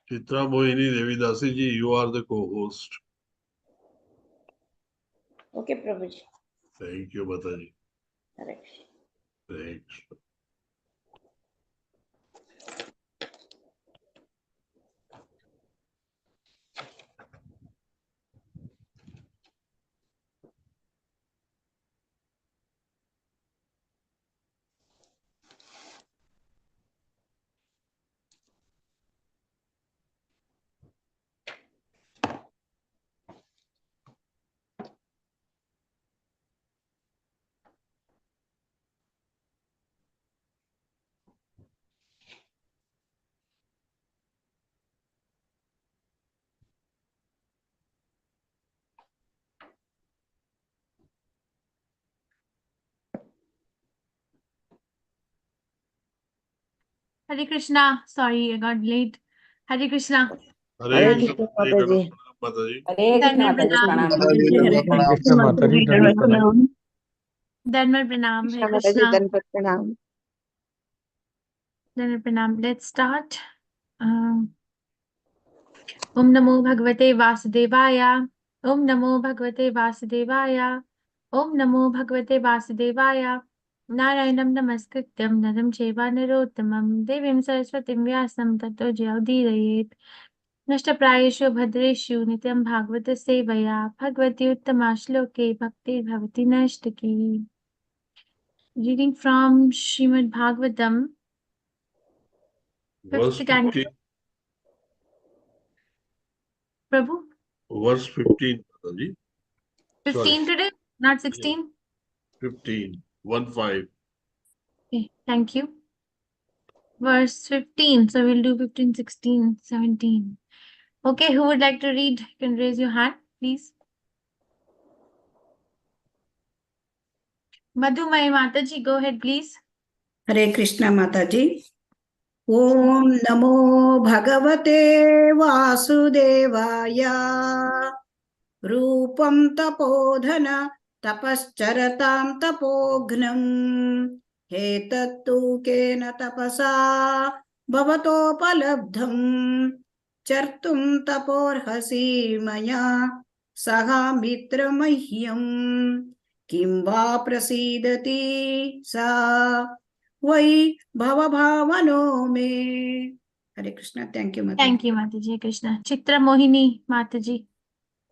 Chitra Mohini Devidasi ji, you are the co-host. Okay, Prabhuji. Thank you, Mataji. Correct. Thanks. Hare Krishna. Sorry, I got late. Hare Krishna. Hare Krishna, Krishna Mataji. Mataji. Hare Krishna, Dhanmar Mataji. Pranam. Pranam. Hare Krishna Mataji, Dhanmar Pranam. Dhanmar Pranam. Hare Mataji, Krishna. Dhanmar Pranam. Dhanmar Pranam. Let's start. Om Namo Bhagavate Vasudevaya. Om Namo Bhagavate Vasudevaya. Om Namo Bhagavate Vasudevaya. Narayanam Namaskrityam Naram Cheva Narottamam Devim Saraswatim Vyasam Tato Jayodhirayet Nashtaprayeshu Bhadreshu Nityam Bhagavata Sevaya Bhagavati Uttama Shloke Bhakti Bhavati Nashtaki. Reading from Srimad Bhagavatam, Verse 5th canto. 15. Prabhu, Verse 15, Mataji. 15 today, not 16? 15. 1-5. Okay, thank you. Verse 15. So we'll do 15, 16, 17. Okay, who would like to read? You can raise your hand, please. Madhumai Mataji, go ahead, please. Hare Krishna Mataji. Om Namo Bhagavate Vasudevaya. Rupam tapodhana tapascharatam tapognam. Hetattu kena tapasa bhavatopalabdham. Chartum taporhasi maya saha mitramahyam. Kim va prasidati sa vai bhavavano me. Hare Krishna. Thank you, Mataji. Thank you, Mataji. Hare Krishna. Chitra Mohini Mataji.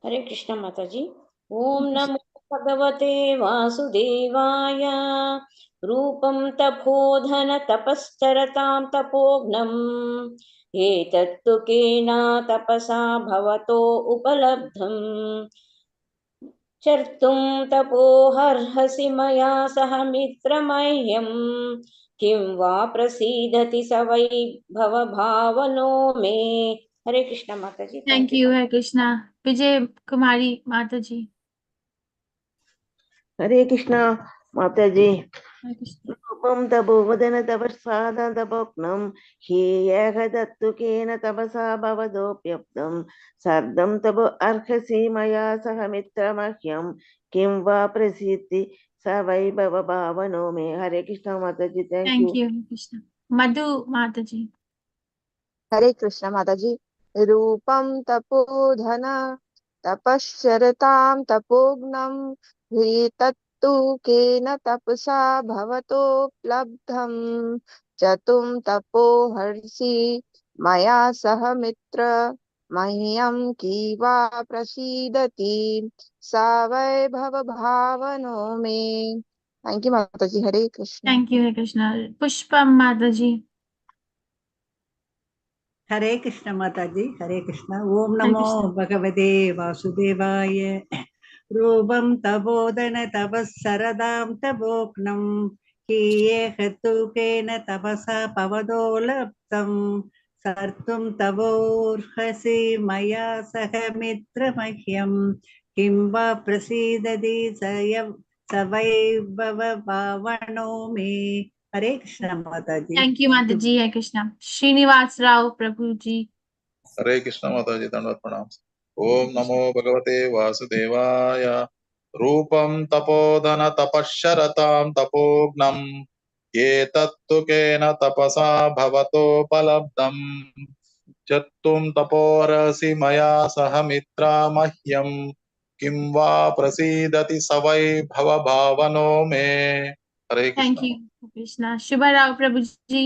Hare Krishna, Mataji. Om Namo Bhagavate Vasudevaya. Rupam tapodhana tapascharatam tapognam. Etattu kena tapasa bhavato upalabdham. Chartum tapoharhasi maya saha mitramahyam. Kim va prasidhati savai bhavavano me. Hare Krishna, Mataji. Thank you, Hare Krishna. Vijay Kumari Mataji. Hare Krishna, Mataji. Hare Krishna. Rupam tabodhana tapasada tapoknam hiyaha dattu kena tapasa bhavadopyaptam sardam tabo arhasi maya sahamitra mahyam kim va prasiddhi savai bhava bhavano me. Hare Krishna, Mataji. Thank you. Thank you, Hare Krishna. Madhu Mataji. हरे कृष्ण माताजी रूपम तपोधन तपश्चरतां तपोग्नं ह्रीतत्तु केन तपसा भवतोऽप्लब्धं चतुं तपोहर्षि मया सह मित्र मह्यं कीवा प्रसीदति सा वै भवभावनो मे. Thank you माताजी. हरे Krishna. Thank you, Hare Krishna. Pushpam Mataji. Hare Krishna Mataji, Hare Krishna. Om Hare Namo Krishna. Bhagavate Vasudevaya. Rupam tabodana tabassaradam taboknam. Kiye hatu kena tabasa pavadolaptam. Sartum tavorhasi maya saha mitra mahyam. Kimva prasidadi savai bhava bhavano me. Hare Krishna Mataji. Thank you, Mataji. Hare Krishna. Srinivas Rao Prabhuji. हरे कृष्ण माताजी दंडवत प्रणाम ओम नमो भगवते वासुदेवाय रूपम तपोधन तपश्चरतां तपोग्नम ये तत्तु केन तपसा भवतोपलब्धम् चत्तुं तपोरसि मया सह मित्रा मह्यं किं वा प्रसीदति स वै भवभावनो मे हरे Thank Krishna you, Krishna. Shubha Rao Prabhuji.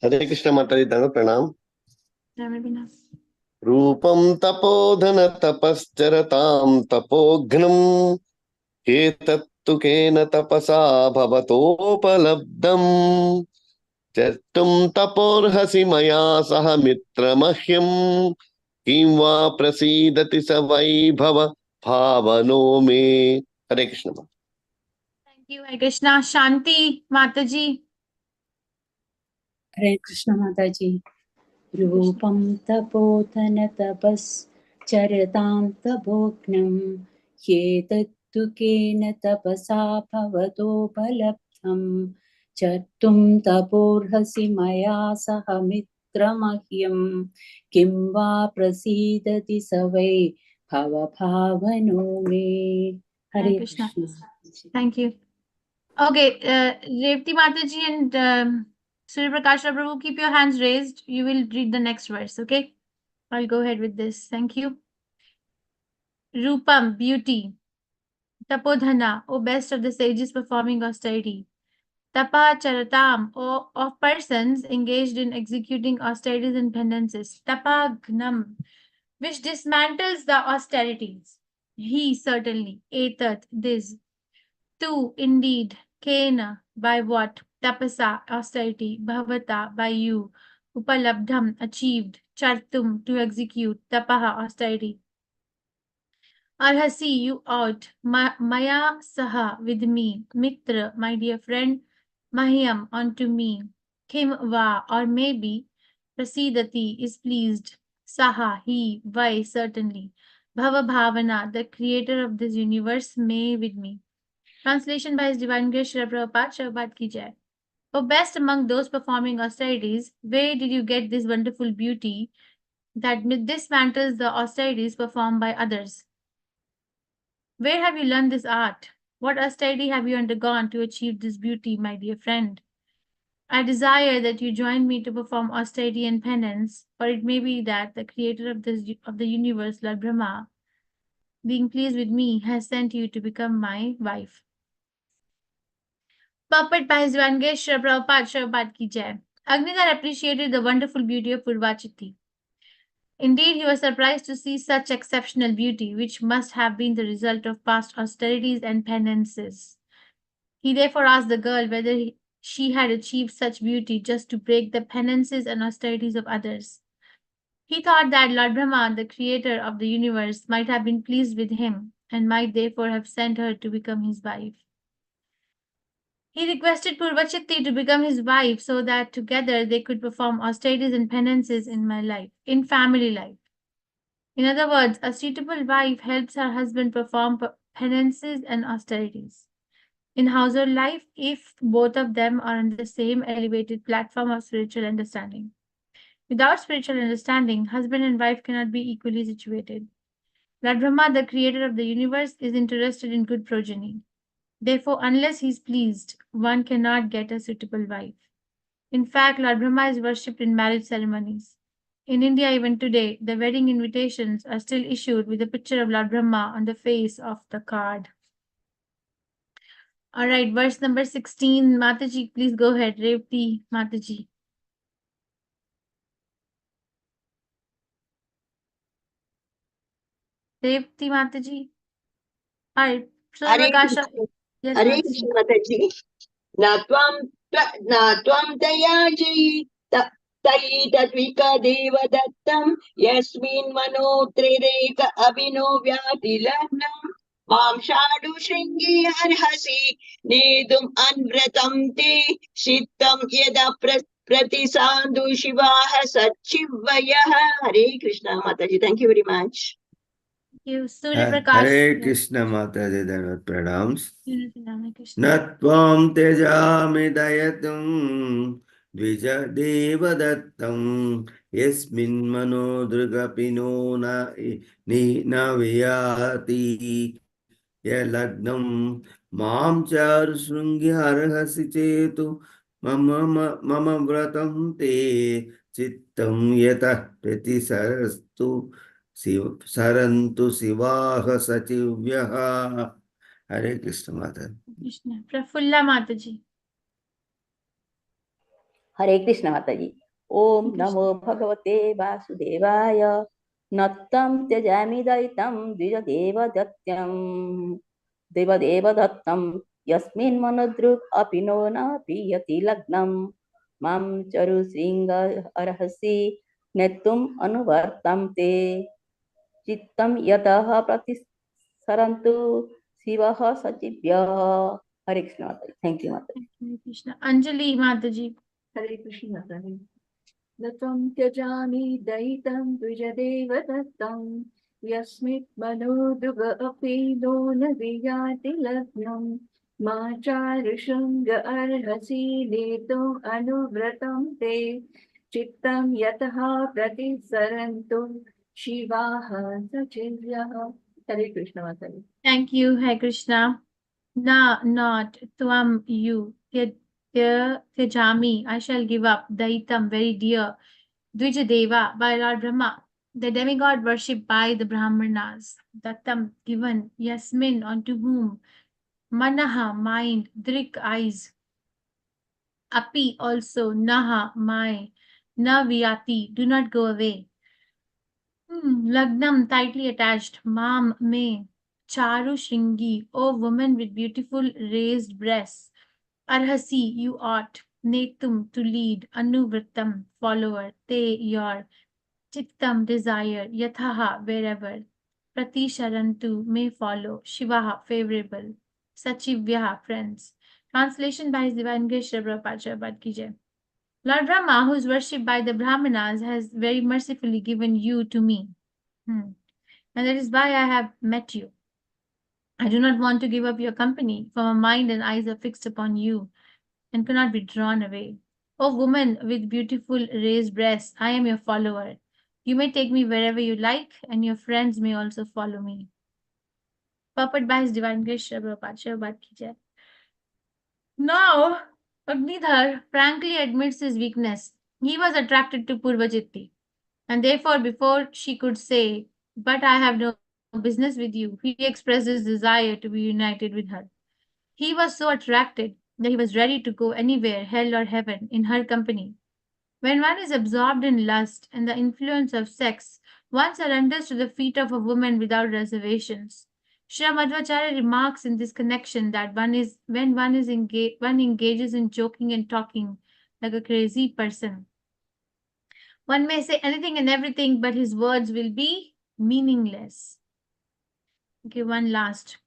हरे कृष्ण माताजी धन्यवाद प्रणाम। Ramabina. रूपम तपोधन तपश्चरतां तपोघ्नम् एतत्तु केन तपसा भवतोपलब्धम् चर्तुं तपोर्हसि मया सह मित्रमह्यम् किं वा प्रसीदति स वै भव भावनो मे। हरे Krishna. Thank you, Hare Krishna. Shanti Mataji. हरे कृष्ण माता जी। रूपं तपोधन तपश्चरतां तपोघ्नं ह्येतत्तु केन तपसा भवतोपलब्धं चर्तुं तपोर्हसि मया सह मित्रमह्यं किं वा प्रसीदति स वै भवभावनो मे। Hare Hare Krishna. Krishna. Thank you. Okay, Revati Mataji and Surya Prakash Prabhu, keep your hands raised. You will read the next verse, okay? I'll go ahead with this. Thank you. Rupam, beauty. Tapodhana, O best of the sages performing austerity. Tapa charatam, O of persons engaged in executing austerities and penances. Tapa gnam, which dismantles the austerities. He certainly, etat, this. Tu, indeed, kena, by what? Tapasa, austerity, bhavata, by you. Upalabdham, achieved. Chartum, to execute. Tapaha, austerity. Arhasi, you ought. Maya saha, with me. Mitra, my dear friend. Mahyam, unto me. Kim va, or maybe. Prasidati, is pleased. Saha, he, why, certainly. Bhava Bhavana, the creator of this universe, may with me. Translation by His Divine Grace Srila Prabhupada, Prabhupada ki jai. O best among those performing austerities, where did you get this wonderful beauty that dismantles the austerities performed by others? Where have you learned this art? What austerity have you undergone to achieve this beauty, my dear friend? I desire that you join me to perform austerity and penance, for it may be that the creator of the universe, Lord Brahma, being pleased with me, has sent you to become my wife. Puppet by His Divine Grace Srila Prabhupada ki jai. Agnikar appreciated the wonderful beauty of Purvachiti. Indeed, he was surprised to see such exceptional beauty, which must have been the result of past austerities and penances. He therefore asked the girl whether she had achieved such beauty just to break the penances and austerities of others. He thought that Lord Brahma, the creator of the universe, might have been pleased with him and might therefore have sent her to become his wife. He requested Purvachiti to become his wife so that together they could perform austerities and penances in family life. In other words, a suitable wife helps her husband perform penances and austerities. In household life, if both of them are on the same elevated platform of spiritual understanding. Without spiritual understanding, husband and wife cannot be equally situated. Lord Brahma, the creator of the universe, is interested in good progeny. Therefore, unless he is pleased, one cannot get a suitable wife. In fact, Lord Brahma is worshipped in marriage ceremonies. In India, even today, the wedding invitations are still issued with a picture of Lord Brahma on the face of the card. All right, verse number 16. Mataji, please go ahead. Revati Mataji. Revati Mataji. All right. Hare Surya Prakash. Krishna, Yes, Hare Mataji. Krishna Mataji. न त्वं दयाजयि तयितद्विका देवदत्तं यस्मिन् मनोत्रिरेक अभिनो व्याधिलग्नं मां शाडु शृङ्गी अर्हसि नेतुम् अन्व्रतं ते सिद्धं यदा प्रतिसान्दु शिवाः सच्चिवयः हरे कृष्ण माताजी thank you very much Surya Prakash. Hare Krishna Mata Ji Dhanvat Pranams. Krishna. Natvam tejami dayatum dvija devadattam yasmin mano drugapino na viyati yalagnam mam char srungi harhasi chetu mama vratam te चित्तं यतः प्रतिसरस्तु सरन्तु शिवाः सचिव्यः। हरे कृष्ण माता। Krishna. Prafulla Mataji. हरे कृष्ण माता जी। ओम Krishna. नमो भगवते वासुदेवाय। नत्तं त्यजामि दयितं द्विजदेवदत्तं देवदेवदत्तं यस्मिन् मनोदृक् अपि no न पीयति लग्नं मां चरु शृङ्ग अर्हसि नेतुम् अनुवर्तं ते चित्तं यतः प्रतिसरन्तु शिवः सचिव्यः। हरे कृष्ण माता जी। थैंक यू माता जी। Hare Krishna. Anjali Mataji. हरे कृष्ण माता जी। न त्वं त्यजामि दयितं द्विजदेव दत्तं यस्मित् मनोदुग अपि नो न वियाति लग्नं मा चारुशृङ्ग अर्हसि नेतुम् अनुव्रतं ते चित्तं यतः प्रतिसरन्तु शिवाः सचिव्यः। हरे कृष्ण माता जी। Thank you, Hare Krishna. Na, not Tvam, you. Tyajami, I shall give up. Daitam, very dear. Dvijadeva, by Lord Brahma, the demigod worshipped by the Brahmanas. Dattam, given. Yasmin, unto whom. Manaha, mind. Drik, eyes. Api, also. Naha, my. Na vyati, do not go away. Lagnam, tightly attached. Mam, me. Charu Shringi, O woman with beautiful raised breasts. Arhasi, you ought. Netum, to lead. Anuvritam, follower. Te, your. Chittam, desire. Yathaha, wherever. Pratisharantu, may follow. Shivaha, favorable. Sachivyaha, friends. Translation by His Divine Grace Srila Prabhupada Prabhupada Ki Jai. Lord Brahma, who is worshipped by the Brahmanas, has very mercifully given you to me. And that is why I have met you. I do not want to give up your company, for my mind and eyes are fixed upon you and cannot be drawn away. O woman with beautiful raised breasts, I am your follower. You may take me wherever you like, and your friends may also follow me. Purport by His Divine Grace Srila Prabhupada Ki Jai. Now, Agnidhar frankly admits his weakness. He was attracted to Purvajiti, and therefore, before she could say, "But I have no business with you," he expressed his desire to be united with her. He was so attracted that he was ready to go anywhere, hell or heaven, in her company. When one is absorbed in lust and the influence of sex, one surrenders to the feet of a woman without reservations. Sri Madhvacharya remarks in this connection that when one engages in joking and talking like a crazy person. One may say anything and everything, but his words will be meaningless. Okay, one last.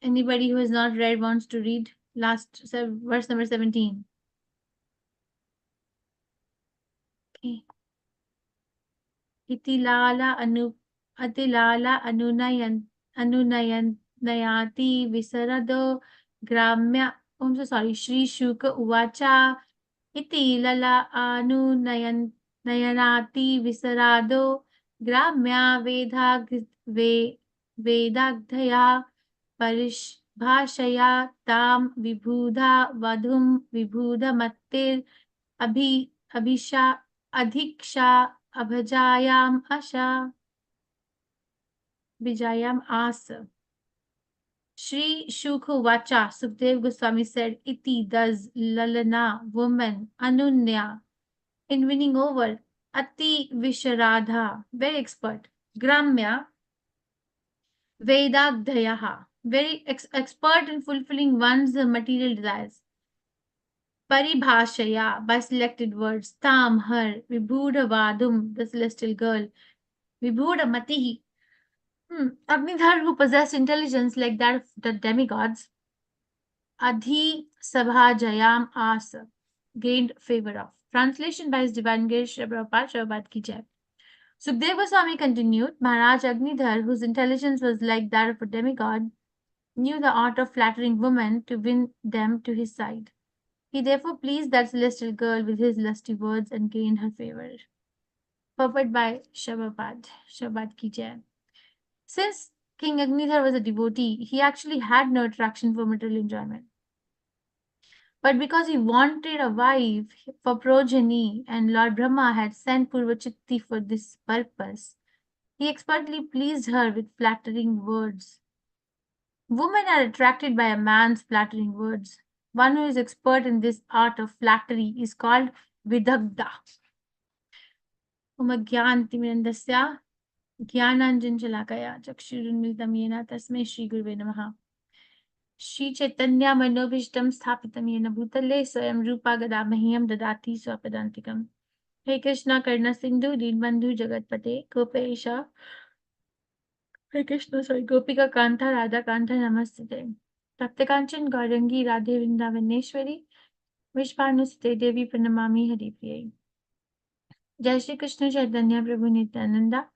Anybody who has not read wants to read last verse number 17. Okay. Itilala anunayan nayati visarado gramya. I'm so sorry. Shri Shuka Uvacha Itilala nayanati visarado gramya vedagdhaya परिभाषया ताम विबुधा वधुम विबुधा मत्तिर अभिशा अधिक्षा अभजायाम आशा विजयाम आस. Shri Shukhuvacha, Sukhdev Goswami said, Iti, thus, Lalana, woman, Anunya, in winning over, Ati Visharadha, very expert, Gramya, Vedagdhayaha, very expert in fulfilling one's material desires. Paribhashaya, by selected words. Tam, her. Vibhuda Vadum, the celestial girl. Vibhuda Matihi. Agnidhar, who possessed intelligence like that of the demigods. Adhi Sabhajayam Asa, gained favor of. Translation by His Divine Grace Srila Prabhupada Prabhupada Ki Jai. Sukhdeva Goswami continued, Maharaj Agnidhar, whose intelligence was like that of a demigod, knew the art of flattering women to win them to his side. He therefore pleased that celestial girl with his lusty words and gained her favor. Purport by Shabad Ki Jai. Since King Agnidhar was a devotee, he actually had no attraction for material enjoyment. But because he wanted a wife for progeny and Lord Brahma had sent Purvachitti for this purpose, he expertly pleased her with flattering words. Women are attracted by a man's flattering words. One who is expert in this art of flattery is called Vidagda. Umagyantimirandasya Jnananjanjalakaya Chakshurunmilitam Yena Tasmai Shri Gurve Namaha. Shri Chaitanya Manobhishtam Sthapitam Yena Bhutale Swayam Rupa Gadabhahyam Dadati Swapadantikam. Hey Krishna Karna Sindhu Deenbandhu Jagatpate Gopesha. Hey Krishna, sorry, Gopika Kanta Radha Kanta Namaste. Taptakanchan Gaurangi Radhe Vrindavaneshwari Vishpanusate Devi Pranamami Haripriya. Jai Shri Krishna Chaitanya Prabhu Nityananda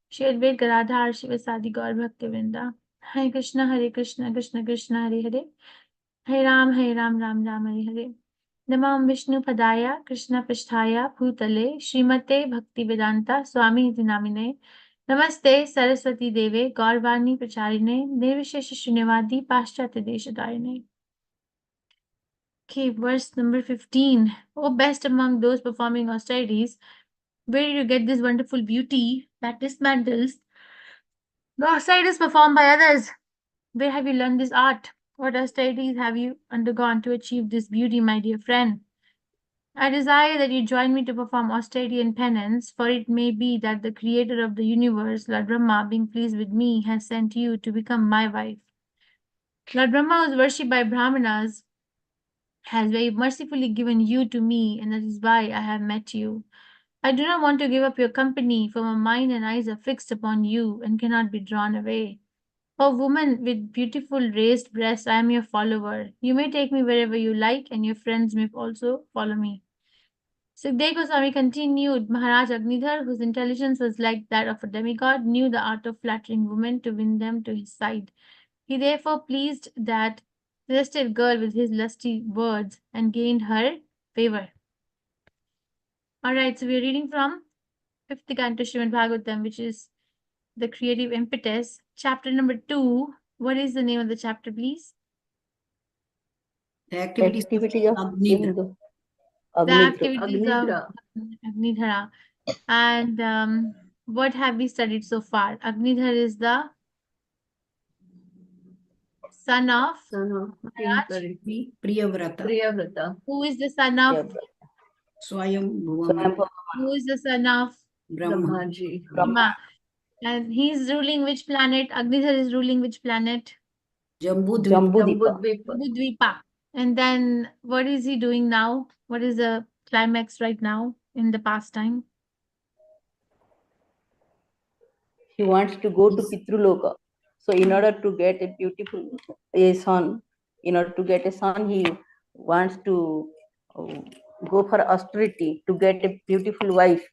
Shri Advait Gadadhar Shivasadi Gaur Bhaktivinoda. Hare Krishna Krishna Krishna Hare Hare Hare Ram Ram Ram Hare Hare. Namam Vishnu Padaya Krishna Pristhaya Bhutale Srimate Bhaktivedanta Swami Iti Namine Namaste Saraswati Deve Gaurvani Pracharine Nirvishesha Shunyavadi Paschatya Deshadarine. Okay, verse number 15. O best among those performing austerities, where did you get this wonderful beauty that dismantles the austerities performed by others? Where have you learned this art? What austerities have you undergone to achieve this beauty, my dear friend? I desire that you join me to perform austerity and penance, for it may be that the creator of the universe, Lord Brahma, being pleased with me, has sent you to become my wife. Lord Brahma was worshipped by Brahmanas, has very mercifully given you to me, and that is why I have met you. I do not want to give up your company, for my mind and eyes are fixed upon you and cannot be drawn away. O woman with beautiful raised breasts, I am your follower. You may take me wherever you like, and your friends may also follow me. Sukdev Goswami continued, Maharaj Agnidhar, whose intelligence was like that of a demigod, knew the art of flattering women to win them to his side. He therefore pleased that celestial girl with his lusty words and gained her favor. Alright, so we're reading from 5th Canto Srimad Bhagavatam, which is the creative impetus. Chapter number 2. What is the name of the chapter, please? The activities of Agnidra. Sindhu. The activities Agnidra. of Agnidhara. And what have we studied so far? Agnidhar is the son of Maharaj. Priyavrata. Who is the son of Swayam Who is the son of Brahmaji. Brahma? And he's ruling which planet? Agnidhar is ruling which planet? Jambudvipa. Jambudvipa. And then what is he doing now? What is the climax right now in the pastime? He wants to go to Pitruloka. So in order to get a beautiful son, he wants to go for austerity to get a beautiful wife,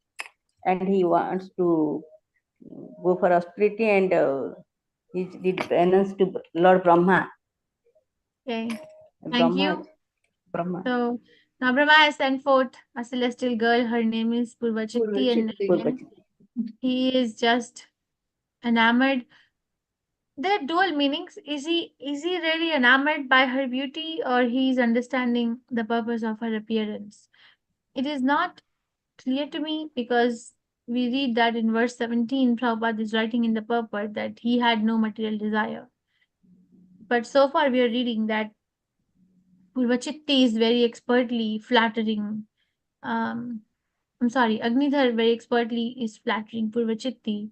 and he wants to go for austerity, and he did penance to Lord Brahma. Okay, thank you. Brahma. So now Brahma has sent forth a celestial girl. Her name is Purvachitti, and he is just enamored. There are dual meanings. Is he really enamored by her beauty, or he is understanding the purpose of her appearance? It is not clear to me, because we read that in verse 17, Prabhupada is writing in the purport that he had no material desire. But so far we are reading that Purvachitti is very expertly flattering. Agnidhar very expertly is flattering Purvachitti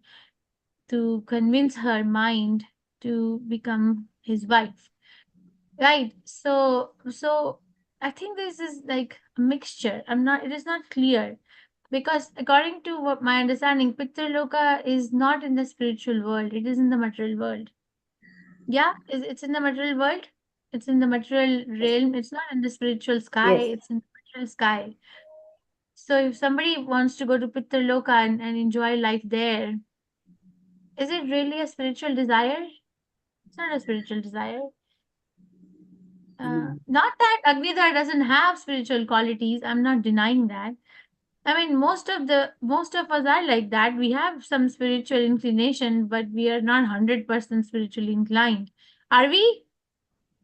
to convince her mind to become his wife. Right. So I think this is like a mixture. It is not clear. Because according to what my understanding, Pitraloka is not in the spiritual world. It is in the material world. Yeah, it's in the material world. It's in the material realm. It's not in the spiritual sky. Yes. It's in the material sky. So if somebody wants to go to Pitraloka and enjoy life there, is it really a spiritual desire? It's not a spiritual desire. Not that Agnidhar doesn't have spiritual qualities. I'm not denying that. I mean, most of us are like that. We have some spiritual inclination, but we are not 100% spiritually inclined. Are we?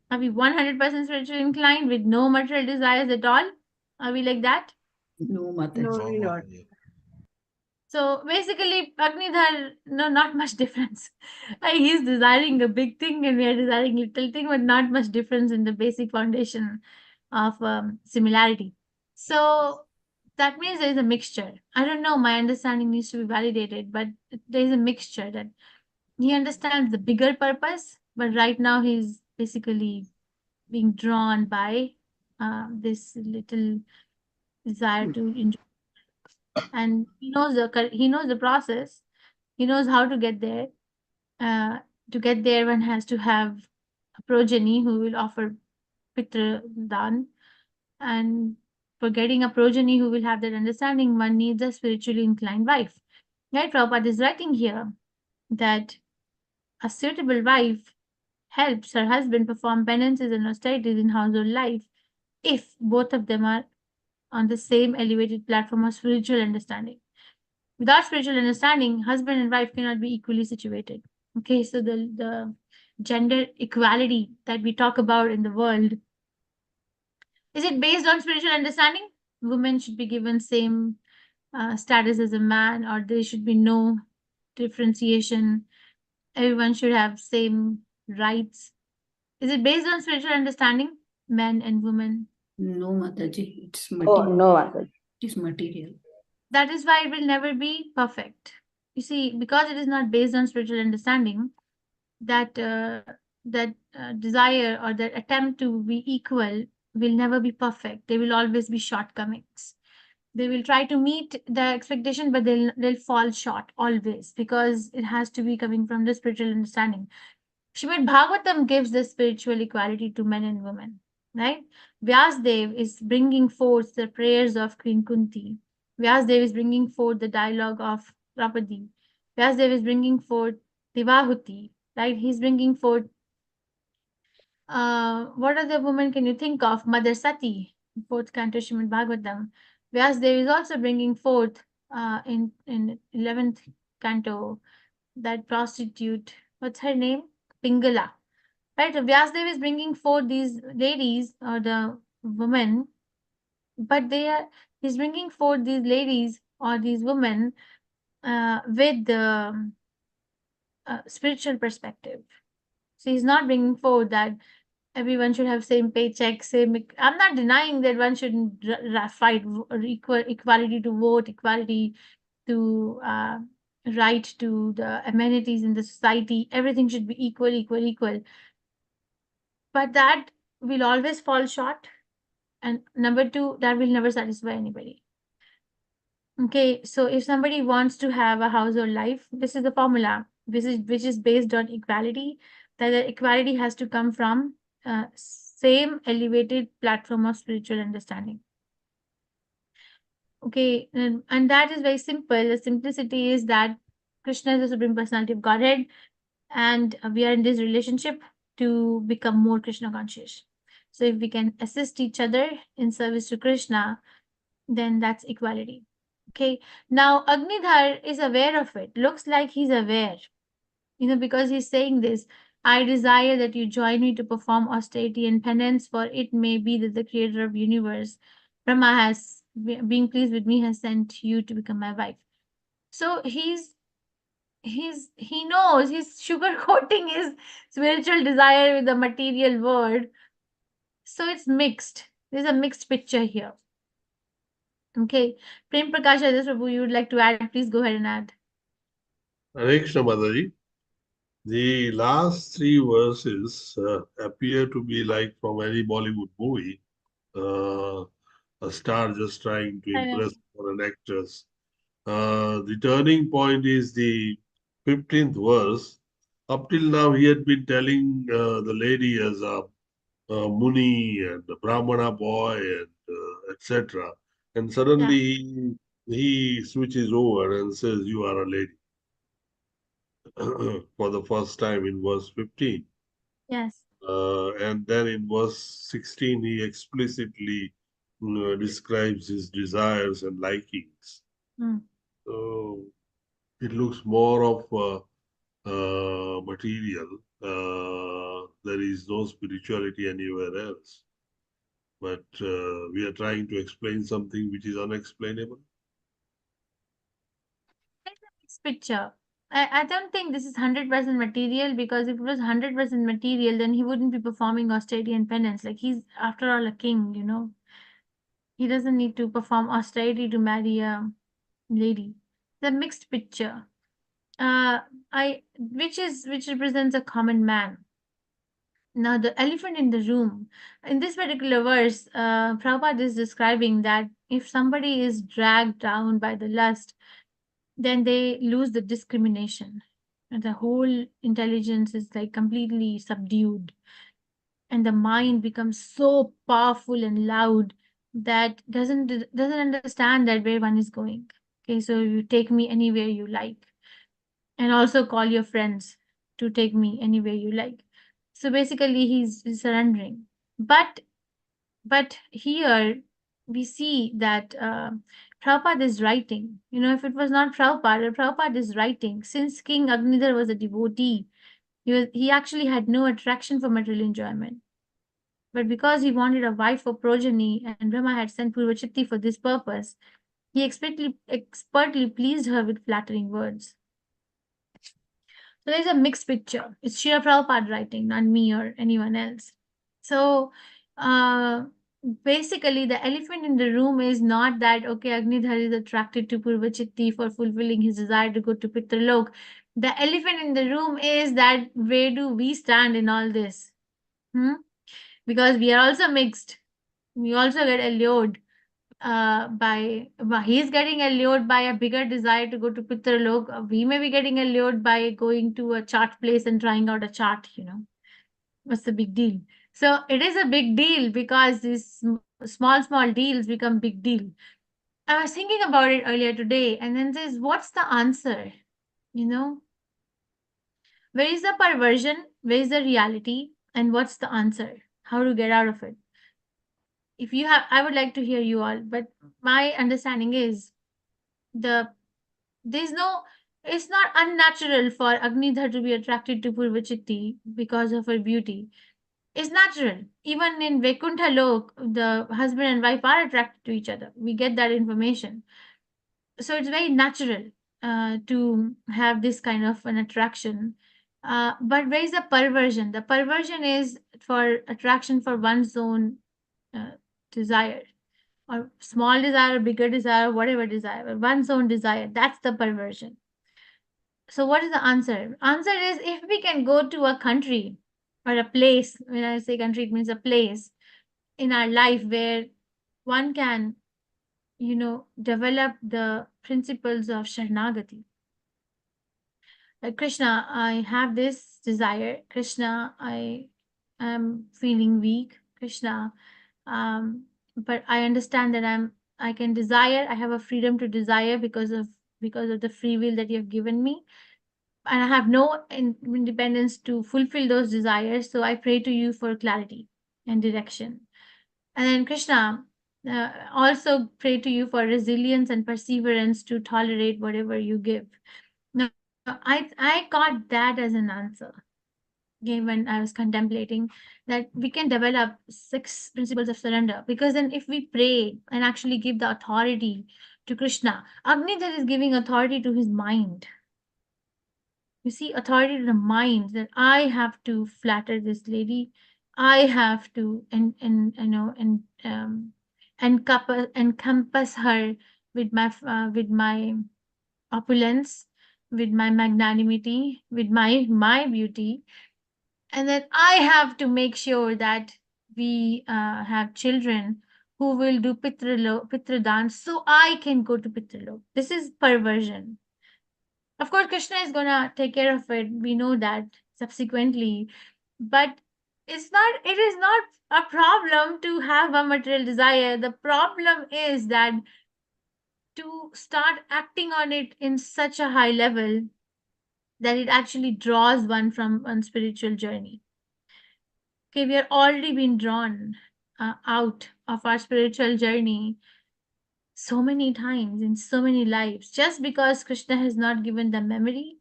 Are we 100% spiritually inclined with no material desires at all? Are we like that? No, Mataji. No, we're not. So basically, Agnidhar, no, not much difference. He's desiring a big thing and we are desiring little thing, but not much difference in the basic foundation of similarity. So that means there is a mixture. I don't know, my understanding needs to be validated, but there is a mixture that he understands the bigger purpose, but right now he's basically being drawn by this little desire to enjoy, and he knows the process. He knows how to get there. To get there, one has to have a progeny who will offer pitra dan, and for getting a progeny who will have that understanding, one needs a spiritually inclined wife. Right? Prabhupada is writing here that a suitable wife helps her husband perform penances and austerities in household life if both of them are on the same elevated platform of spiritual understanding. Without spiritual understanding, husband and wife cannot be equally situated. Okay, so the gender equality that we talk about in the world, is it based on spiritual understanding? Women should be given same status as a man, or there should be no differentiation. Everyone should have same rights. Is it based on spiritual understanding, men and women? No, Mataji. It's Oh, material. no, Mataji. It is material. That is why it will never be perfect. You see, because it is not based on spiritual understanding, that desire or that attempt to be equal will never be perfect. There will always be shortcomings. They will try to meet the expectation, but they'll fall short always, because it has to be coming from the spiritual understanding. Srimad Bhagavatam gives the spiritual equality to men and women, right? Vyasdev is bringing forth the prayers of Queen Kunti. Vyasdev is bringing forth the dialogue of Draupadi. Vyasdev is bringing forth Devahuti, right? He's bringing forth, what other women can you think of? Mother Sati, fourth canto Srimad Bhagavatam. Vyasdev is also bringing forth in 11th canto that prostitute, what's her name? Pingala. Right, so Vyasdev is bringing forth these ladies or the women, but he's bringing forth these ladies or these women with the spiritual perspective. So he's not bringing forth that everyone should have same paycheck, same. I'm not denying that one shouldn't fight equality to vote, equality to right to the amenities in the society. Everything should be equal, equal, equal. But that will always fall short. And number two, that will never satisfy anybody. Okay, so if somebody wants to have a household life, this is the formula, which is based on equality, that the equality has to come from same elevated platform of spiritual understanding. Okay, and that is very simple. The simplicity is that Krishna is the Supreme Personality of Godhead, and we are in this relationship to become more Krishna conscious. So if we can assist each other in service to Krishna, then that's equality. Okay, now Agnidhar is aware of it. Looks like he's aware, because he's saying this. I desire that you join me to perform austerity and penance, for it may be that the creator of universe, Brahma, has, being pleased with me, has sent you to become my wife. So he knows he's sugarcoating his spiritual desire with the material world. So it's mixed. There's a mixed picture here. Okay. Prem Prakash, Prabhu, you would like to add? Please go ahead and add. Hare Krishna, Mataji. The last three verses appear to be like from any Bollywood movie. A star just trying to impress for an actress. The turning point is the 15th verse. Up till now, he had been telling the lady as a Muni and a Brahmana boy and etc. And suddenly he switches over and says, "You are a lady," for the first time in verse 15. Yes. And then in verse 16, he explicitly describes his desires and likings. So it looks more of material there is no spirituality anywhere else. But we are trying to explain something which is unexplainable. This picture. I don't think this is 100% material, because if it was 100% material, then he wouldn't be performing austerity and penance. Like, he's, after all, a king, you know. He doesn't need to perform austerity to marry a lady. The mixed picture. Which represents a common man. Now, the elephant in the room. In this particular verse, Prabhupada is describing that if somebody is dragged down by the lust, then they lose the discrimination. And the whole intelligence is like completely subdued. And the mind becomes so powerful and loud that doesn't understand that where one is going. Okay, so you take me anywhere you like. And also call your friends to take me anywhere you like. So basically he's surrendering. But here we see that Prabhupada is writing. You know, if it was not Prabhupada, Prabhupada is writing. Since King Agnidhar was a devotee, he actually had no attraction for material enjoyment. But because he wanted a wife for progeny, and Brahma had sent Purvachitti for this purpose, he expertly pleased her with flattering words. So there's a mixed picture. It's Srila Prabhupada writing, not me or anyone else. So basically, the elephant in the room is not that, okay, Agnidhar is attracted to Purvachitti for fulfilling his desire to go to Pitralok. The elephant in the room is that where do we stand in all this? Because we are also mixed. We also get allured he's getting allured by a bigger desire to go to Pitralok. We may be getting allured by going to a chart place and trying out a chart, you know. What's the big deal? So it is a big deal because these small deals become big deal. I was thinking about it earlier today, and then says, what's the answer? You know, where is the perversion? Where is the reality? And what's the answer? How to get out of it? If you have, I would like to hear you all, but my understanding is it's not unnatural for Agnidhar to be attracted to Purvachitti because of her beauty. It's natural. Even in Vaikuntha Lok, the husband and wife are attracted to each other. We get that information. So it's very natural to have this kind of an attraction. But where is the perversion? The perversion is for attraction for one's own desire, or small desire, bigger desire, whatever desire, one's own desire. That's the perversion. So what is the answer? Answer is, if we can go to a country or a place, when I say country, it means a place in our life where one can, you know, develop the principles of Sharanagati. Like, Krishna, I have this desire. Krishna, I am feeling weak. Krishna, but I understand that I can desire. I have a freedom to desire because of the free will that you have given me, and I have no independence to fulfill those desires. So I pray to you for clarity and direction. And then, Krishna, also pray to you for resilience and perseverance to tolerate whatever you give. Now, I got that as an answer. Okay, when I was contemplating that we can develop 6 principles of surrender, because then if we pray and actually give the authority to Krishna, Agnidhar is giving authority to his mind. You see, authority to the mind, that I have to flatter this lady, I have to encompass her with my opulence, with my magnanimity, with my beauty. And then I have to make sure that we have children who will do Pitradhan, so I can go to Pitralok. This is perversion. Of course, Krishna is gonna take care of it. We know that subsequently. But it is not a problem to have a material desire. The problem is that to start acting on it in such a high level that it actually draws one from one spiritual journey. Okay, we are already been drawn out of our spiritual journey so many times in so many lives. Just because Krishna has not given the memory,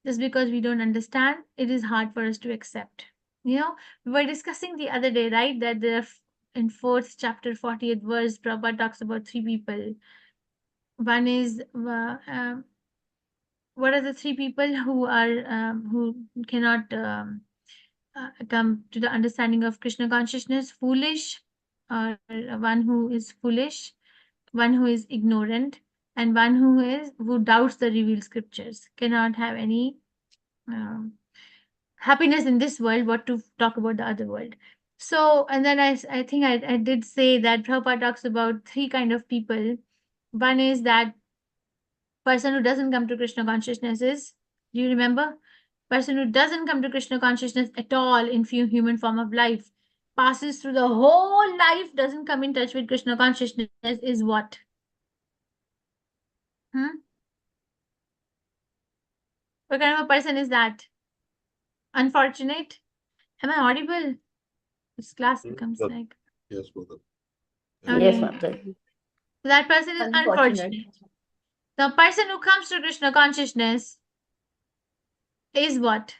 just because we don't understand, it is hard for us to accept. You know, we were discussing the other day, right, that in 4th chapter, 40th verse, Prabhupada talks about three people. One is, what are the three people who are, who cannot come to the understanding of Krishna consciousness? Foolish, or one who is foolish, one who is ignorant, and one who doubts the revealed scriptures, cannot have any um, happiness in this world, what to talk about the other world. So, and then I think I did say that Prabhupada talks about three kind of people. One is that person who doesn't come to Krishna consciousness is, do you remember? Person who doesn't come to Krishna consciousness at all in human form of life, passes through the whole life, doesn't come in touch with Krishna consciousness, is what? What kind of a person is that? Unfortunate? Am I audible? This class becomes Yes, like... yes, Mother. Yes, Okay. Mataji. So that person is unfortunate. The person who comes to Krishna consciousness is what?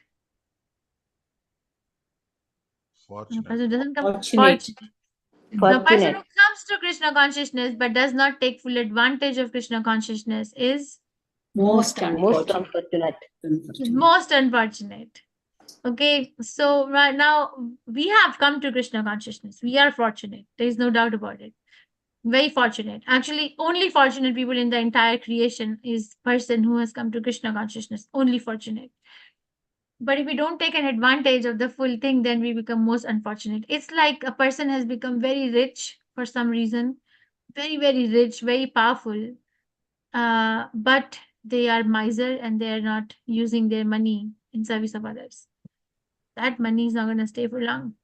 The person who doesn't come Fortunate. The person who Fortunate. comes to Krishna consciousness but does not take full advantage of Krishna consciousness is Most Most unfortunate. unfortunate. most unfortunate. Okay, so right now we have come to Krishna consciousness. We are fortunate. There is no doubt about it. Very fortunate. Actually, only fortunate people in the entire creation is person who has come to Krishna consciousness. Only fortunate. But if we don't take an advantage of the full thing, then we become most unfortunate. It's like a person has become very rich for some reason, very, very rich, very powerful, but they are miser and they are not using their money in service of others. That money is not going to stay for long.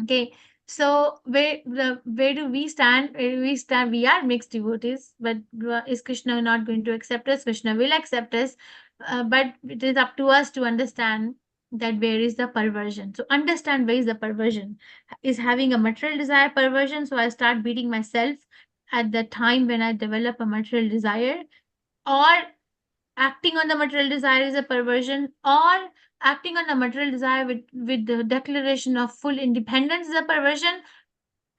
Okay, so where do we stand? Where do we stand? We are mixed devotees, but is Krishna not going to accept us? Krishna will accept us, but it is up to us to understand that where is the perversion. So understand where is the perversion. Is having a material desire perversion? So I start beating myself at the time when I develop a material desire, or acting on the material desire is a perversion, or acting on the material desire with the declaration of full independence is a perversion.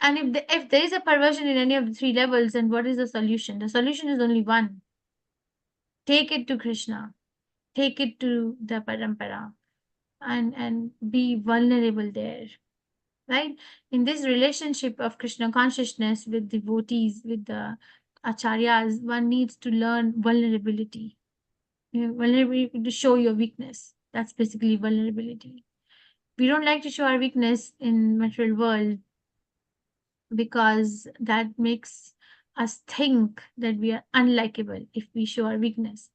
And if there is a perversion in any of the three levels, then what is the solution? The solution is only one. Take it to Krishna. Take it to the parampara and be vulnerable there. Right? In this relationship of Krishna consciousness with devotees, with the acharyas, one needs to learn vulnerability. Vulnerability to show your weakness. That's basically vulnerability. We don't like to show our weakness in material world because that makes us think that we are unlikable if we show our weakness.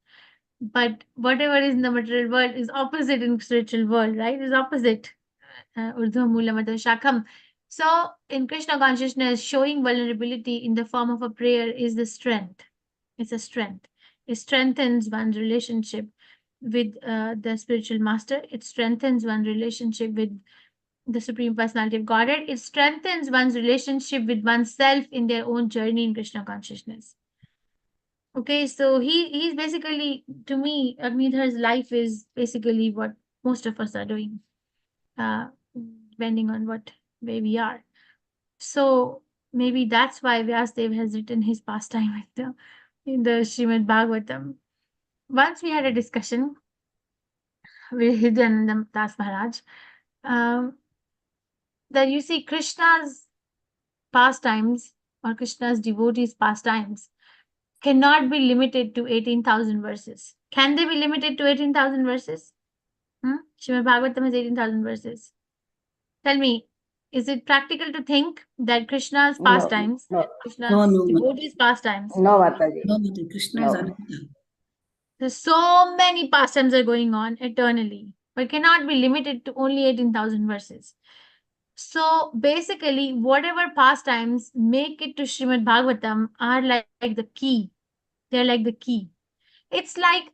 But whatever is in the material world is opposite in spiritual world, right? Is opposite. Urdhva Mula Madhva Shakham. So in Krishna consciousness, showing vulnerability in the form of a prayer is the strength. It's a strength. It strengthens one's relationship with the spiritual master. It strengthens one's relationship with the Supreme Personality of Godhead. It strengthens one's relationship with oneself in their own journey in Krishna consciousness. Okay, so he's basically, to me, Agnidhar's life is basically what most of us are doing, depending on where we are. So maybe that's why Vyasdev has written his pastime in the Srimad Bhagavatam. Once we had a discussion with Hridyananda Das Maharaj, that you see Krishna's pastimes or Krishna's devotees' pastimes cannot be limited to 18,000 verses. Can they be limited to 18,000 verses? Srimad Bhagavatam has 18,000 verses. Tell me, is it practical to think that Krishna's pastimes, Krishna's devotees' pastimes? No, Mataji. No, Mataji. Krishna is Ananta. There's so many pastimes are going on eternally, but cannot be limited to only 18,000 verses. So basically, whatever pastimes make it to Srimad Bhagavatam are like the key. They're like the key. It's like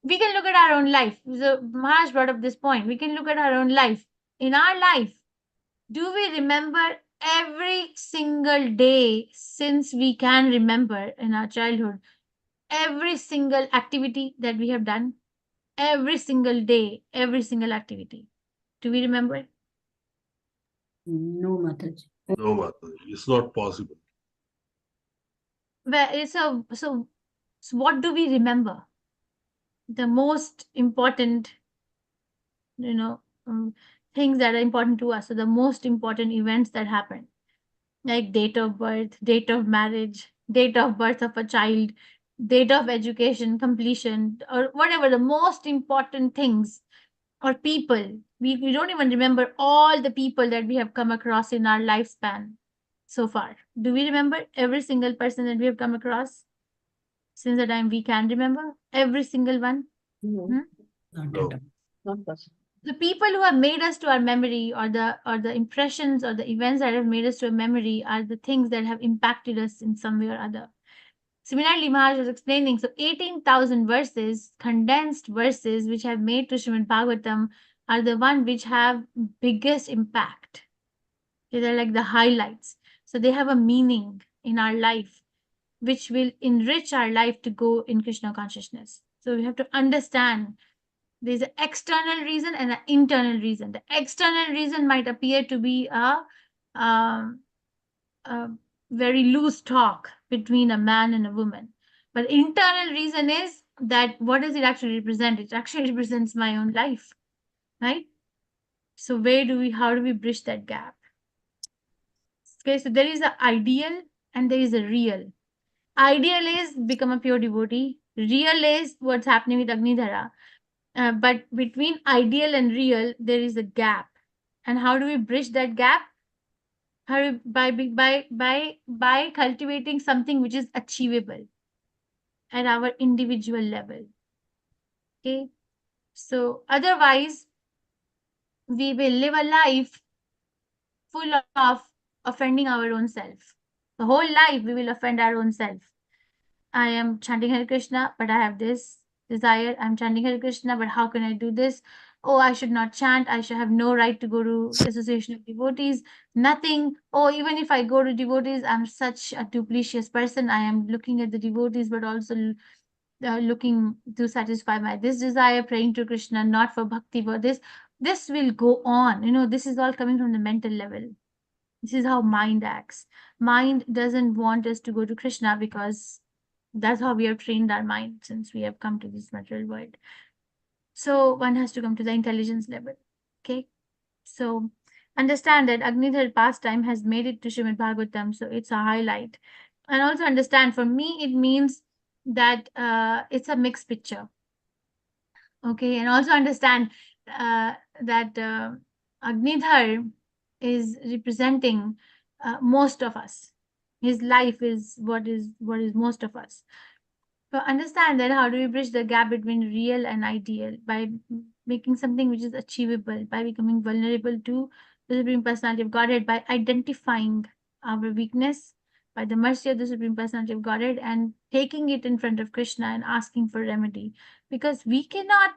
we can look at our own life. So Maharaj brought up this point. We can look at our own life. In our life, do we remember every single day since we can remember in our childhood? Every single activity that we have done? Every single day, every single activity. Do we remember? No, Mataji. No, Mataji, it's not possible. So what do we remember? The most important, things that are important to us. So the most important events that happen, like date of birth, date of marriage, date of birth of a child, date of education completion, or whatever the most important things, or people. We don't even remember all the people that we have come across in our lifespan so far. Do we remember every single person that we have come across since the time we can remember? Every single one? No, not No. at all. Not possible. The people who have made us to our memory, or the impressions or the events that have made us to a memory, are the things that have impacted us in some way or other. Similarly, Maharaj was explaining, so 18,000 verses, condensed verses, which have made to Srimad Bhagavatam, are the one which have biggest impact. They're like the highlights. So they have a meaning in our life, which will enrich our life to go in Krishna consciousness. So we have to understand there's an external reason and an internal reason. The external reason might appear to be a very loose talk between a man and a woman. But internal reason is that what does it actually represent? It actually represents my own life, right? So how do we bridge that gap? Okay, so there is an ideal and there is a real. Ideal is become a pure devotee. Real is what's happening with Agnidhara. But between ideal and real, there is a gap. And how do we bridge that gap? By cultivating something which is achievable at our individual level. Okay, so otherwise we will live a life full of offending our own self. The whole life we will offend our own self. I am chanting Hare Krishna, but I have this desire. I'm chanting Hare Krishna, but how can I do this? Oh, I should not chant. I should have no right to go to association of devotees. Nothing. Oh, even if I go to devotees, I'm such a duplicitous person. I am looking at the devotees, but also looking to satisfy my this desire, praying to Krishna, not for bhakti, but this will go on. This is all coming from the mental level. This is how mind acts. Mind doesn't want us to go to Krishna because that's how we have trained our mind since we have come to this material world. So one has to come to the intelligence level. Okay. So understand that Agnidhar pastime has made it to Srimad Bhagavatam. So it's a highlight. And also understand, for me, it means that it's a mixed picture. Okay. And also understand that Agnidhar is representing most of us. His life is what is most of us. So understand that how do we bridge the gap between real and ideal? By making something which is achievable, by becoming vulnerable to the Supreme Personality of Godhead, by identifying our weakness, by the mercy of the Supreme Personality of Godhead, and taking it in front of Krishna and asking for remedy. Because we cannot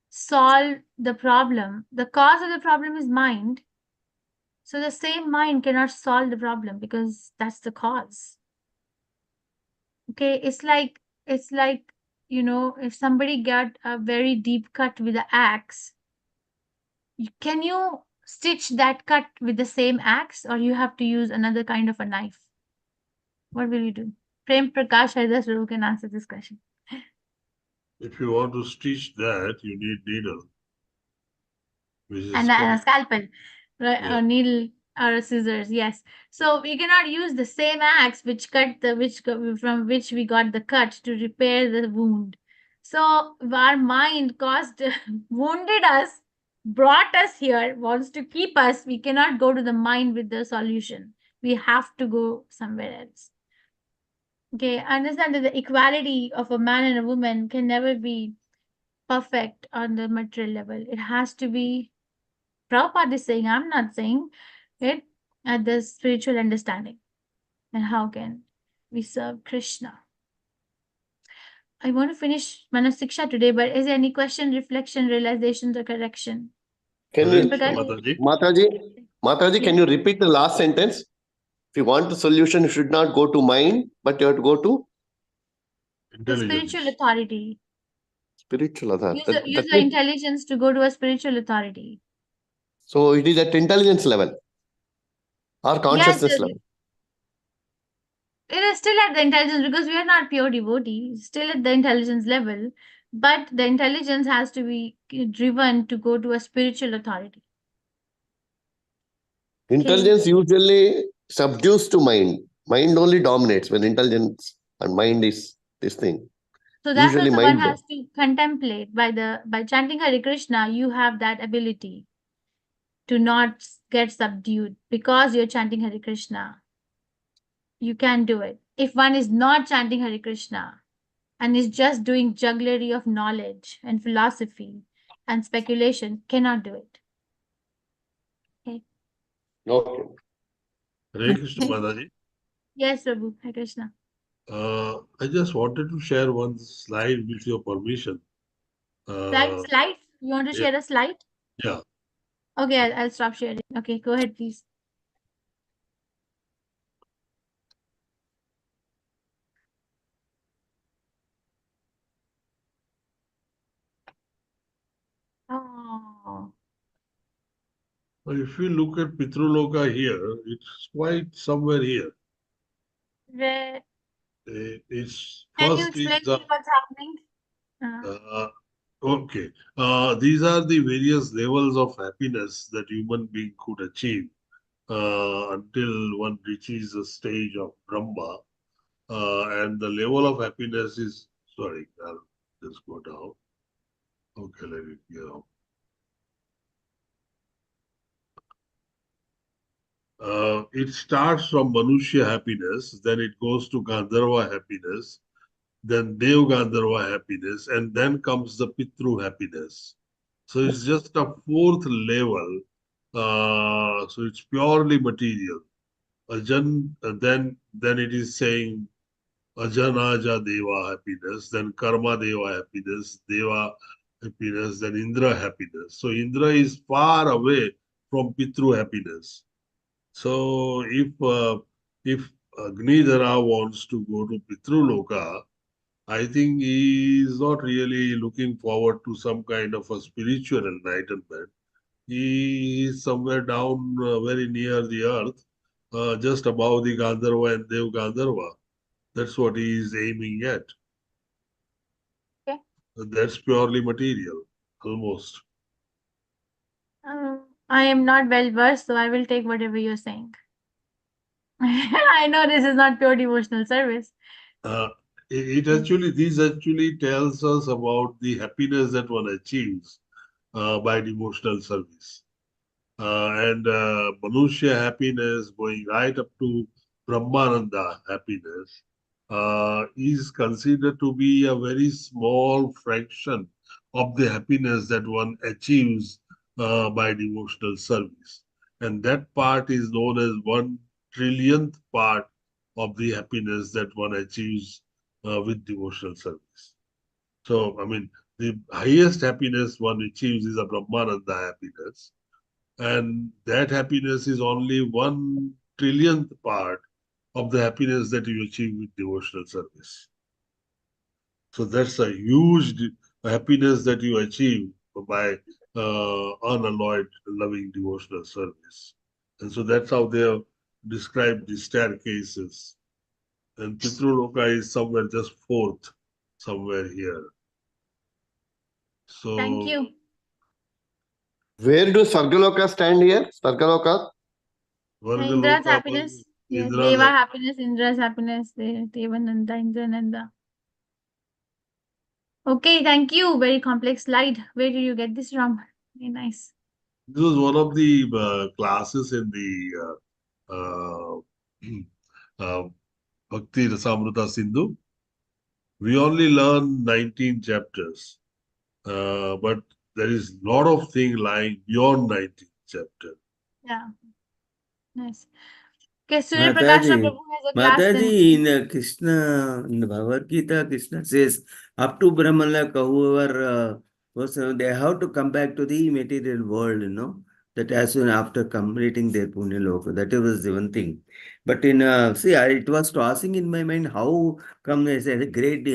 solve the problem. The cause of the problem is mind. So the same mind cannot solve the problem because that's the cause. Okay, it's like, if somebody got a very deep cut with an axe, can you stitch that cut with the same axe, or you have to use another kind of a knife? What will you do? Prem Prakash Haridas can answer this question. If you want to stitch that, you need needle, which is And a scalpel, right? Yeah. Or needle or scissors. Yes. So we cannot use the same axe from which we got the cut to repair the wound. So our mind wounded us, brought us here, wants to keep us. We cannot go to the mind with the solution. We have to go somewhere else. Okay, understand that the equality of a man and a woman can never be perfect on the material level. It has to be, Prabhupada is saying, I'm not saying it, at the spiritual understanding. And how can we serve Krishna? I want to finish Manasiksha today, but is there any question, reflection, realizations, or correction? Can Hare you, Krishna, Mataji. Mataji, can you repeat the last sentence? If you want the solution, you should not go to mind, but you have to go to The spiritual authority. spiritual authority. Use your intelligence to go to a spiritual authority. So it is at intelligence level or Yes, consciousness level. it is still at the intelligence because we are not pure devotees, still at the intelligence level, but the intelligence has to be driven to go to a spiritual authority. Intelligence usually subdues to mind. Mind only dominates when intelligence and mind is this thing. So that's Usually what one mind. has to contemplate. By chanting Hare Krishna, you have that ability to not get subdued because you're chanting Hare Krishna. You can do it. If one is not chanting Hare Krishna and is just doing jugglery of knowledge and philosophy and speculation, cannot do it. Okay. Okay. Hare Krishna Mataji. Yes, Prabhu. Hare Krishna. I just wanted to share one slide with your permission. Slide? You want to share a slide? Yeah. Okay, I'll stop sharing. Okay, go ahead, please. Oh. If you look at Pitruloka here, it's quite somewhere here. Where? It's Can you first explain is me what's happening? okay. These are the various levels of happiness that human being could achieve until one reaches a stage of Brahma. And the level of happiness is, sorry, I'll just go down. Okay, let me go. It starts from Manushya happiness, then it goes to Gandharva happiness, then Dev Gandharva happiness, and then comes the Pitru happiness. So it's just a fourth level. So it's purely material. Then it is saying Ajanaja Deva happiness, then Karma Deva happiness, Deva happiness, then Indra happiness. So Indra is far away from Pitru happiness. So if Agnidhara wants to go to Pitruloka, I think he is not really looking forward to some kind of a spiritual enlightenment. He is somewhere down very near the earth, just above the Gandharva and Dev Gandharva. That's what he is aiming at. Okay. That's purely material, almost. I am not well versed, so I will take whatever you're saying. I know this is not pure devotional service. This actually tells us about the happiness that one achieves by devotional service. And Manushya happiness going right up to Brahmananda happiness is considered to be a very small fraction of the happiness that one achieves by devotional service. And that part is known as 1 trillionth part of the happiness that one achieves with devotional service. So, I mean, the highest happiness one achieves is a Brahmananda happiness. And that happiness is only 1 trillionth part of the happiness that you achieve with devotional service. So that's a huge happiness that you achieve by unalloyed loving devotional service. And so that's how they have described the staircases. And Pitruloka is somewhere just fourth, somewhere here. So Thank you. Where do Sargaloka stand here? Sargaloka? Indra's happiness. Yeah, Deva happiness, Indra's happiness, Devananda, Indrananda. Okay, thank you. Very complex slide. Where did you get this from? Very nice. This was one of the classes in the Bhakti Rasamrita Sindhu. We only learn 19 chapters, but there is a lot of things lying beyond 19 chapter. Yeah. Nice. Okay, Surya Prakasha Prabhu has a class. Mataji, in Krishna, in the Bhagavad Gita, Krishna says, up to Brahmala, whoever they have to come back to the material world, that as soon after completing their Punya Loka. That was the one thing. But it was crossing in my mind, how come as a great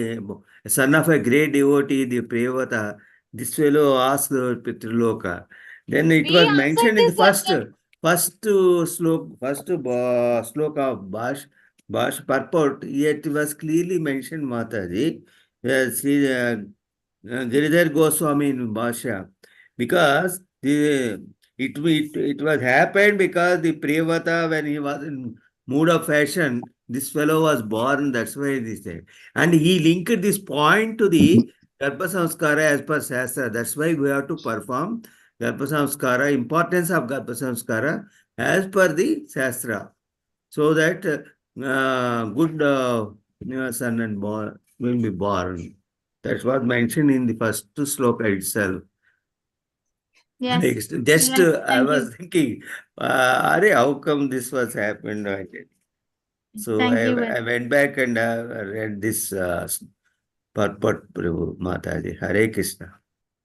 son of a great devotee, the Prayavata, this fellow asked Pitruloka. Then it We was answered mentioned in the this first earlier. sloka of Bash purport. Yet it was clearly mentioned, Mataji, Sri Giridhar Goswami in Bhasha, because it was happened because the Priyavata, when he was in mood of fashion, this fellow was born. That's why he said, and he linked this point to the Garbha Samskara as per Shastra. That's why we have to perform Garbha Samskara, importance of Garbha Samskara as per the Shastra, so that good son and boy will be born. That was mentioned in the first sloka itself. Yes. Next, just Right. I Thank was you. thinking, how come this was happened? So Thank you. I went back and read this purport, Prabhu Mataji. Hare Krishna.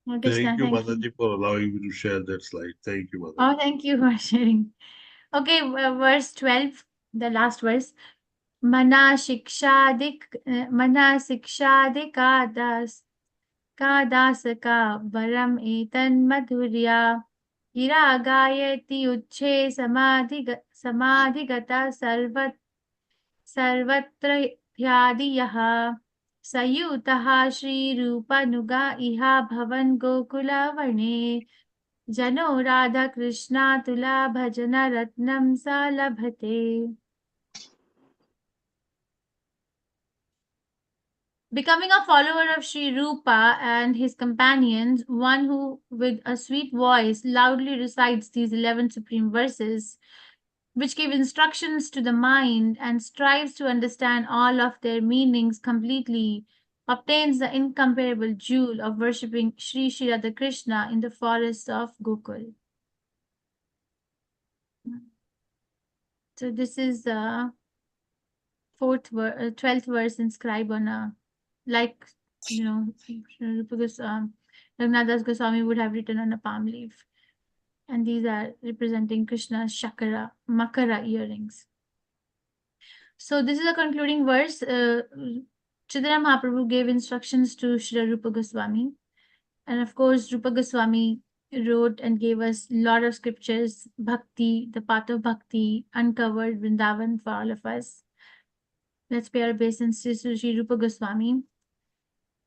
Hare Krishna, Thank you, thank you. Mataji, for allowing me to share that slide. Thank you, Mataji. Oh, thank you for sharing. Okay, verse 12, the last verse. Mana shikshadik kadasaka varam etan madhurya iragayati ucche samadhigata sarvatra ह्यादियः सयुतः श्रीरूपानुगा इहा भवन गोकुलावने जनो राधा कृष्णा तुला भजन रत्नम सा लभते. Becoming a follower of Sri Rupa and his companions, one who with a sweet voice loudly recites these 11 supreme verses, which give instructions to the mind and strives to understand all of their meanings completely, obtains the incomparable jewel of worshipping Sri Sri Radha Krishna in the forest of Gokul. So this is the 12th verse inscribed on a, like, you know, because Raghunath Goswami would have written on a palm leaf. And these are representing Krishna's Makara earrings. So this is a concluding verse. Chaitanya Mahaprabhu gave instructions to Sri Rupa Goswami. And of course, Rupa Goswami wrote and gave us a lot of scriptures, bhakti, the path of bhakti, uncovered Vrindavan for all of us. Let's pay our obeisance to Sri Rupa Goswami.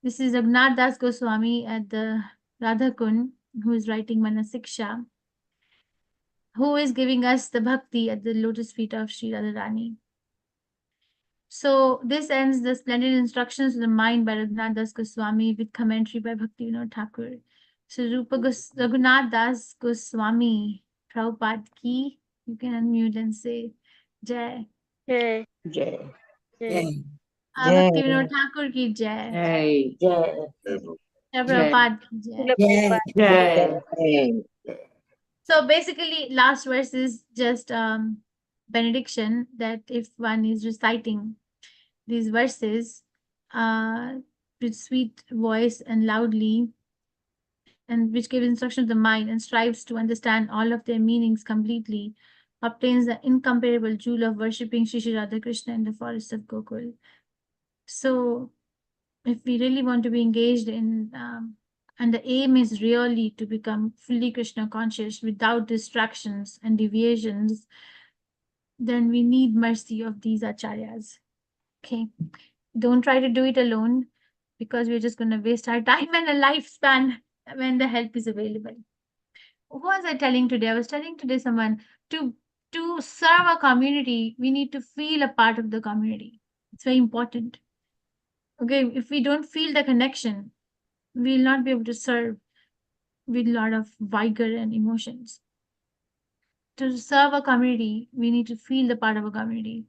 This is Raghunath Das Goswami at the Radha Kund, who is writing Manasiksha, who is giving us the bhakti at the lotus feet of Sri Radharani. So this ends the splendid instructions to the mind by Raghunath Das Goswami with commentary by Bhaktivinoda Thakur. So Raghunath Das Goswami, Prabhupada ki, you can unmute and say Jai. Jai. Jai. Jai. Bhaktivinoda Thakur ki Jai. Jai. Prabhupada ki Jai. Jai. Jai. So basically, last verse is just benediction that if one is reciting these verses with sweet voice and loudly, and which gives instruction to the mind and strives to understand all of their meanings completely, obtains the incomparable jewel of worshipping Shri Shri Radha Krishna in the forest of Gokul. So if we really want to be engaged in, and the aim is really to become fully Krishna conscious without distractions and deviations, then we need mercy of these acharyas. Okay, don't try to do it alone, because we're just going to waste our time and a lifespan when the help is available. Who was I telling today? I was telling today someone, to serve a community, we need to feel a part of the community. It's very important. Okay, if we don't feel the connection, we'll not be able to serve with a lot of vigor and emotions. To serve a community, we need to feel the part of a community.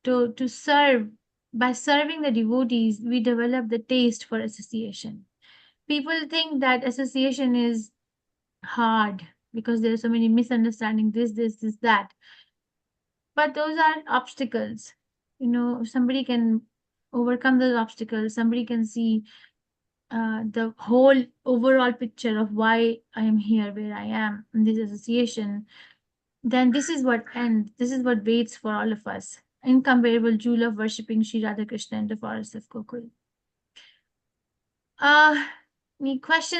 To serve, by serving the devotees, we develop the taste for association. People think that association is hard because there are so many misunderstandings, this, that. But those are obstacles. You know, somebody can overcome those obstacles. Somebody can see the whole overall picture of why I am here, where I am in this association. Then this is what ends. This is what waits for all of us. Incomparable jewel of worshipping Sri Radha Krishna in the forest of Gokul. Any questions?